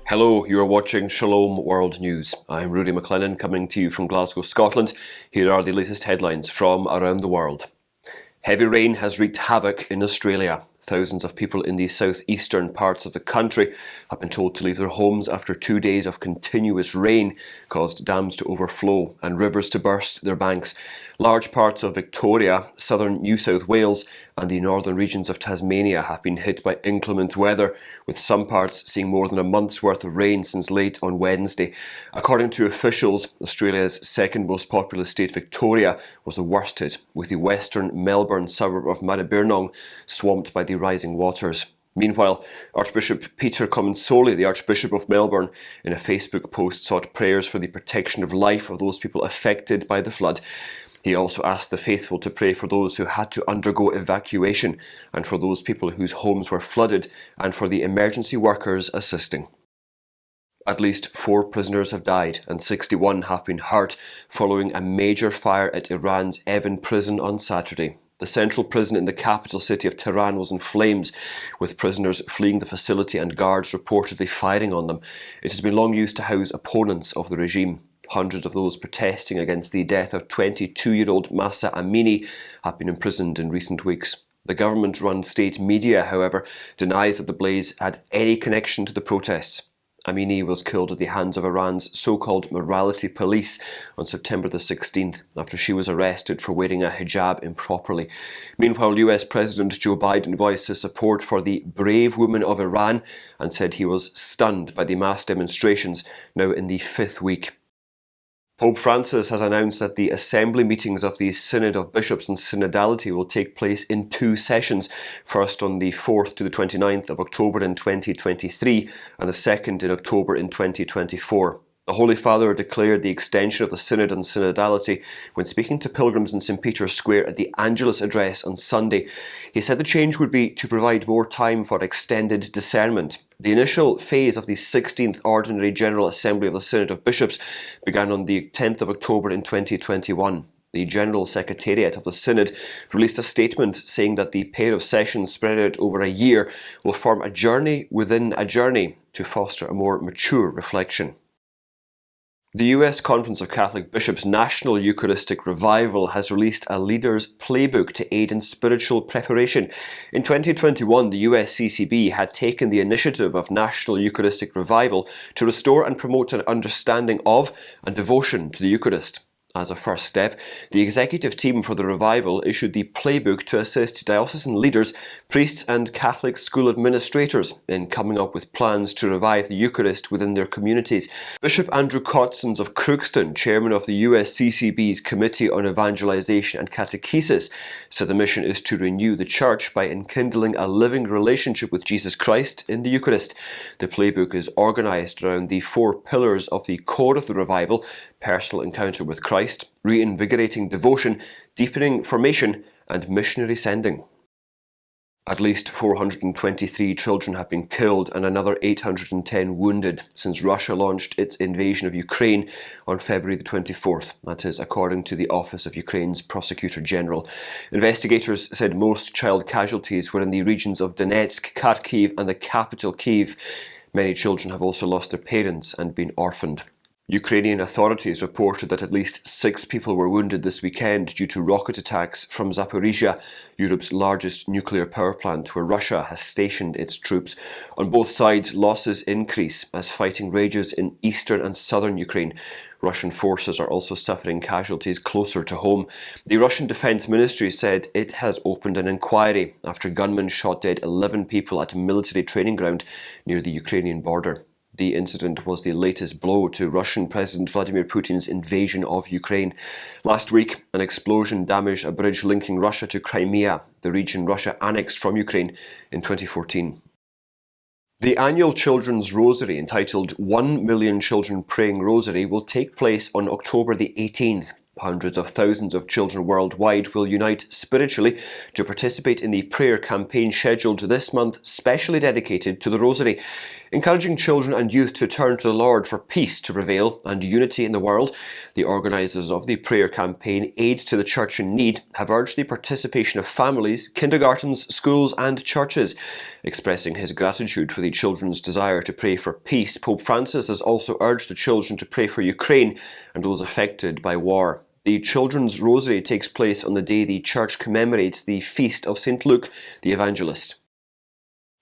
Hello, you are watching Shalom World News. I'm Rudy McLennan coming to you from Glasgow, Scotland. Here are the latest headlines from around the world. Heavy rain has wreaked havoc in Australia. Thousands of people in the southeastern parts of the country have been told to leave their homes after 2 days of continuous rain caused dams to overflow and rivers to burst their banks. Large parts of Victoria, southern New South Wales and the northern regions of Tasmania have been hit by inclement weather, with some parts seeing more than a month's worth of rain since late on Wednesday. According to officials, Australia's second most populous state, Victoria, was the worst hit, with the western Melbourne suburb of Maribyrnong swamped by the rising waters. Meanwhile, Archbishop Peter Comensoli, the Archbishop of Melbourne, in a Facebook post sought prayers for the protection of life of those people affected by the flood. He also asked the faithful to pray for those who had to undergo evacuation and for those people whose homes were flooded and for the emergency workers assisting. At least 4 prisoners have died and 61 have been hurt following a major fire at Iran's Evin prison on Saturday. The central prison in the capital city of Tehran was in flames, with prisoners fleeing the facility and guards reportedly firing on them. It has been long used to house opponents of the regime. Hundreds of those protesting against the death of 22-year-old Mahsa Amini have been imprisoned in recent weeks. The government-run state media, however, denies that the blaze had any connection to the protests. Amini was killed at the hands of Iran's so-called morality police on September the 16th after she was arrested for wearing a hijab improperly. Meanwhile, US President Joe Biden voiced his support for the brave women of Iran and said he was stunned by the mass demonstrations now in the 5th week. Pope Francis has announced that the assembly meetings of the Synod of Bishops and Synodality will take place in 2 sessions, first on the 4th to the 29th of October in 2023 and the 2nd in October in 2024. The Holy Father declared the extension of the Synod and Synodality when speaking to pilgrims in St. Peter's Square at the Angelus address on Sunday. He said the change would be to provide more time for extended discernment. The initial phase of the 16th Ordinary General Assembly of the Synod of Bishops began on the 10th of October in 2021. The General Secretariat of the Synod released a statement saying that the pair of sessions spread out over a year will form a journey within a journey to foster a more mature reflection. The US Conference of Catholic Bishops' National Eucharistic Revival has released a leader's playbook to aid in spiritual preparation. In 2021, the USCCB had taken the initiative of National Eucharistic Revival to restore and promote an understanding of and devotion to the Eucharist. As a first step, the executive team for the revival issued the playbook to assist diocesan leaders, priests and Catholic school administrators in coming up with plans to revive the Eucharist within their communities. Bishop Andrew Kotzens of Crookston, chairman of the USCCB's Committee on Evangelization and Catechesis, said the mission is to renew the Church by enkindling a living relationship with Jesus Christ in the Eucharist. The playbook is organised around the 4 pillars of the core of the revival: personal encounter with Christ, reinvigorating devotion, deepening formation, and missionary sending. At least 423 children have been killed and another 810 wounded since Russia launched its invasion of Ukraine on February the 24th. That is, according to the Office of Ukraine's Prosecutor General. Investigators said most child casualties were in the regions of Donetsk, Kharkiv, and the capital Kyiv. Many children have also lost their parents and been orphaned. Ukrainian authorities reported that at least 6 people were wounded this weekend due to rocket attacks from Zaporizhia, Europe's largest nuclear power plant, where Russia has stationed its troops. On both sides, losses increase as fighting rages in eastern and southern Ukraine. Russian forces are also suffering casualties closer to home. The Russian Defense Ministry said it has opened an inquiry after gunmen shot dead 11 people at a military training ground near the Ukrainian border. The incident was the latest blow to Russian President Vladimir Putin's invasion of Ukraine. Last week, an explosion damaged a bridge linking Russia to Crimea, the region Russia annexed from Ukraine in 2014. The annual Children's Rosary, entitled 1 Million Children Praying Rosary, will take place on October the 18th. Hundreds of thousands of children worldwide will unite spiritually to participate in the prayer campaign scheduled this month, specially dedicated to the Rosary. Encouraging children and youth to turn to the Lord for peace to prevail and unity in the world, the organisers of the prayer campaign Aid to the Church in Need have urged the participation of families, kindergartens, schools and churches. Expressing his gratitude for the children's desire to pray for peace, Pope Francis has also urged the children to pray for Ukraine and those affected by war. The Children's Rosary takes place on the day the Church commemorates the feast of St. Luke the Evangelist.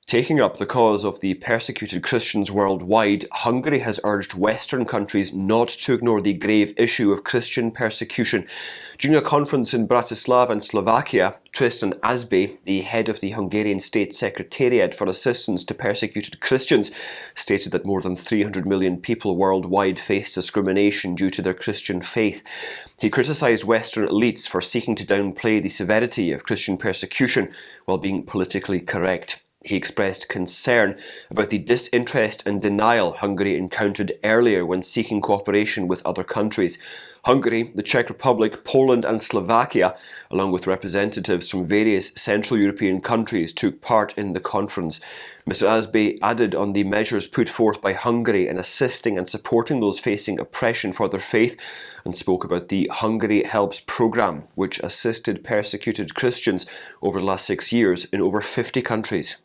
Taking up the cause of the persecuted Christians worldwide, Hungary has urged Western countries not to ignore the grave issue of Christian persecution. During a conference in Bratislava and Slovakia, Tristan Azbej, the head of the Hungarian State Secretariat for Assistance to Persecuted Christians, stated that more than 300 million people worldwide face discrimination due to their Christian faith. He criticised Western elites for seeking to downplay the severity of Christian persecution while being politically correct. He expressed concern about the disinterest and denial Hungary encountered earlier when seeking cooperation with other countries. Hungary, the Czech Republic, Poland and Slovakia, along with representatives from various Central European countries, took part in the conference. Mr. Azbej added on the measures put forth by Hungary in assisting and supporting those facing oppression for their faith, and spoke about the Hungary Helps programme, which assisted persecuted Christians over the last 6 years in over 50 countries.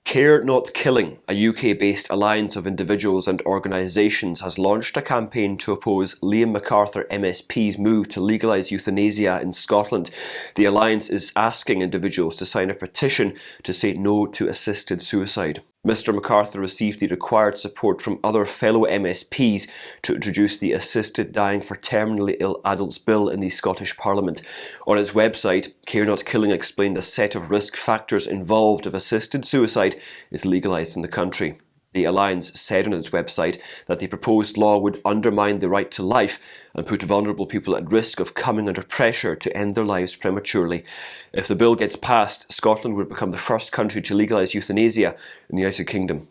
Care Not Killing, a UK-based alliance of individuals and organisations, has launched a campaign to oppose Liam MacArthur MSP's move to legalise euthanasia in Scotland. The alliance is asking individuals to sign a petition to say no to assisted suicide. Mr. MacArthur received the required support from other fellow MSPs to introduce the Assisted Dying for Terminally Ill Adults Bill in the Scottish Parliament. On its website, Care Not Killing explained a set of risk factors involved if assisted suicide is legalised in the country. The Alliance said on its website that the proposed law would undermine the right to life and put vulnerable people at risk of coming under pressure to end their lives prematurely. If the bill gets passed, Scotland would become the first country to legalise euthanasia in the United Kingdom.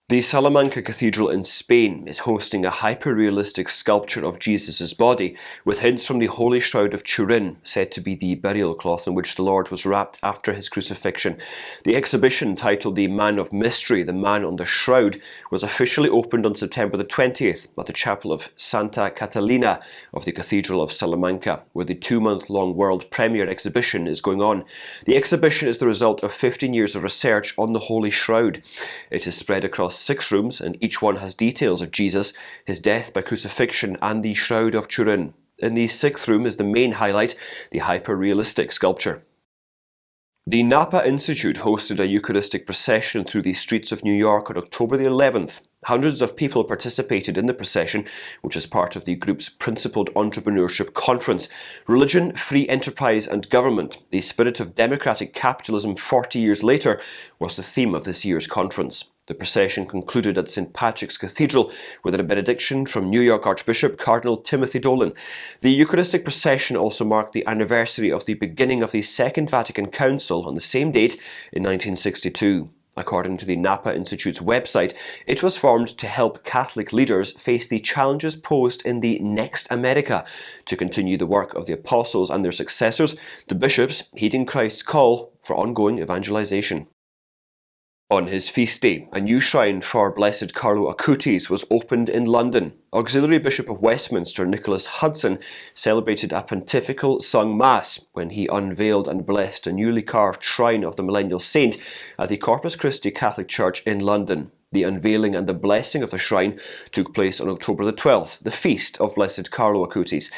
The Salamanca Cathedral in Spain is hosting a hyper-realistic sculpture of Jesus' body, with hints from the Holy Shroud of Turin, said to be the burial cloth in which the Lord was wrapped after his crucifixion. The exhibition, titled The Man of Mystery, the Man on the Shroud, was officially opened on September the 20th at the chapel of Santa Catalina of the Cathedral of Salamanca, where the 2-month-long world premiere exhibition is going on. The exhibition is the result of 15 years of research on the Holy Shroud. It is spread across 6 rooms, and each one has details of Jesus, his death by crucifixion and the Shroud of Turin. In the 6th room is the main highlight, the hyper-realistic sculpture. The Napa Institute hosted a Eucharistic procession through the streets of New York on October the 11th. Hundreds of people participated in the procession, which is part of the group's Principled Entrepreneurship Conference. Religion, Free Enterprise and Government, the Spirit of Democratic Capitalism 40 years later, was the theme of this year's conference. The procession concluded at St. Patrick's Cathedral with a benediction from New York Archbishop Cardinal Timothy Dolan. The Eucharistic procession also marked the anniversary of the beginning of the Second Vatican Council on the same date in 1962. According to the Napa Institute's website, it was formed to help Catholic leaders face the challenges posed in the next America. To continue the work of the apostles and their successors, the bishops heeding Christ's call for ongoing evangelization. On his feast day, a new shrine for Blessed Carlo Acutis was opened in London. Auxiliary Bishop of Westminster Nicholas Hudson celebrated a pontifical sung mass when he unveiled and blessed a newly carved shrine of the millennial saint at the Corpus Christi Catholic Church in London. The unveiling and the blessing of the shrine took place on October the 12th, the feast of Blessed Carlo Acutis.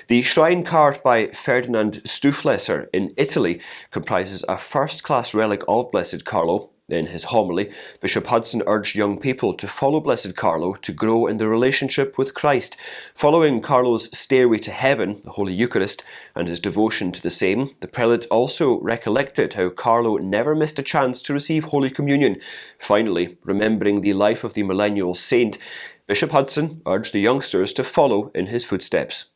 The shrine carved by Ferdinand Stuflesser in Italy comprises a first-class relic of Blessed Carlo. In his homily, Bishop Hudson urged young people to follow Blessed Carlo to grow in their relationship with Christ. Following Carlo's stairway to heaven, the Holy Eucharist, and his devotion to the same, the prelate also recollected how Carlo never missed a chance to receive Holy Communion. Finally, remembering the life of the millennial saint, Bishop Hudson urged the youngsters to follow in his footsteps.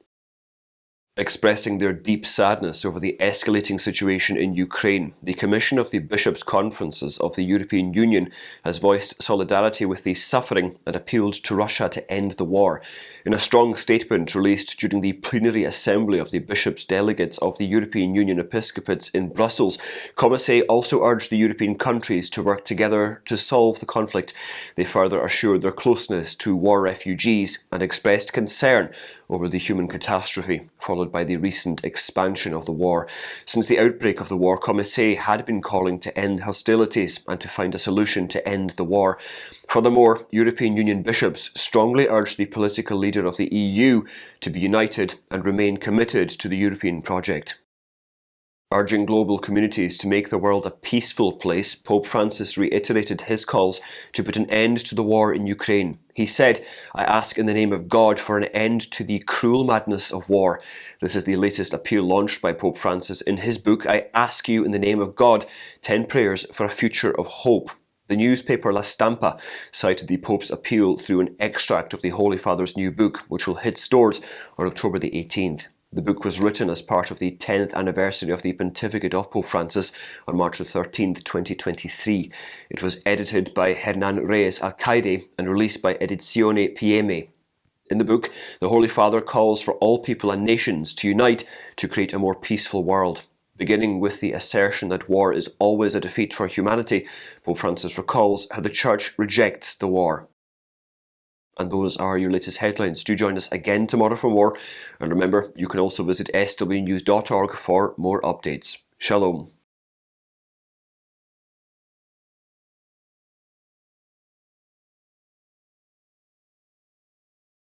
Expressing their deep sadness over the escalating situation in Ukraine, the Commission of the Bishops' Conferences of the European Union has voiced solidarity with the suffering and appealed to Russia to end the war. In a strong statement released during the plenary assembly of the bishops' delegates of the European Union episcopates in Brussels, Commissaire also urged the European countries to work together to solve the conflict. They further assured their closeness to war refugees and expressed concern over the human catastrophe followed by the recent expansion of the war. Since the outbreak of the war, Commissaire had been calling to end hostilities and to find a solution to end the war. Furthermore, European Union bishops strongly urged the political leader of the EU to be united and remain committed to the European project. Urging global communities to make the world a peaceful place, Pope Francis reiterated his calls to put an end to the war in Ukraine. He said, "I ask in the name of God for an end to the cruel madness of war." This is the latest appeal launched by Pope Francis in his book, "I Ask You in the Name of God, 10 Prayers for a Future of Hope." The newspaper La Stampa cited the Pope's appeal through an extract of the Holy Father's new book, which will hit stores on October the 18th. The book was written as part of the 10th anniversary of the pontificate of Pope Francis on March 13th, 2023. It was edited by Hernan Reyes Alcaide and released by Edizione PM. In the book, the Holy Father calls for all people and nations to unite to create a more peaceful world. Beginning with the assertion that war is always a defeat for humanity, Pope Francis recalls how the Church rejects the war. And those are your latest headlines. Do join us again tomorrow for more. And remember, you can also visit swnews.org for more updates. Shalom.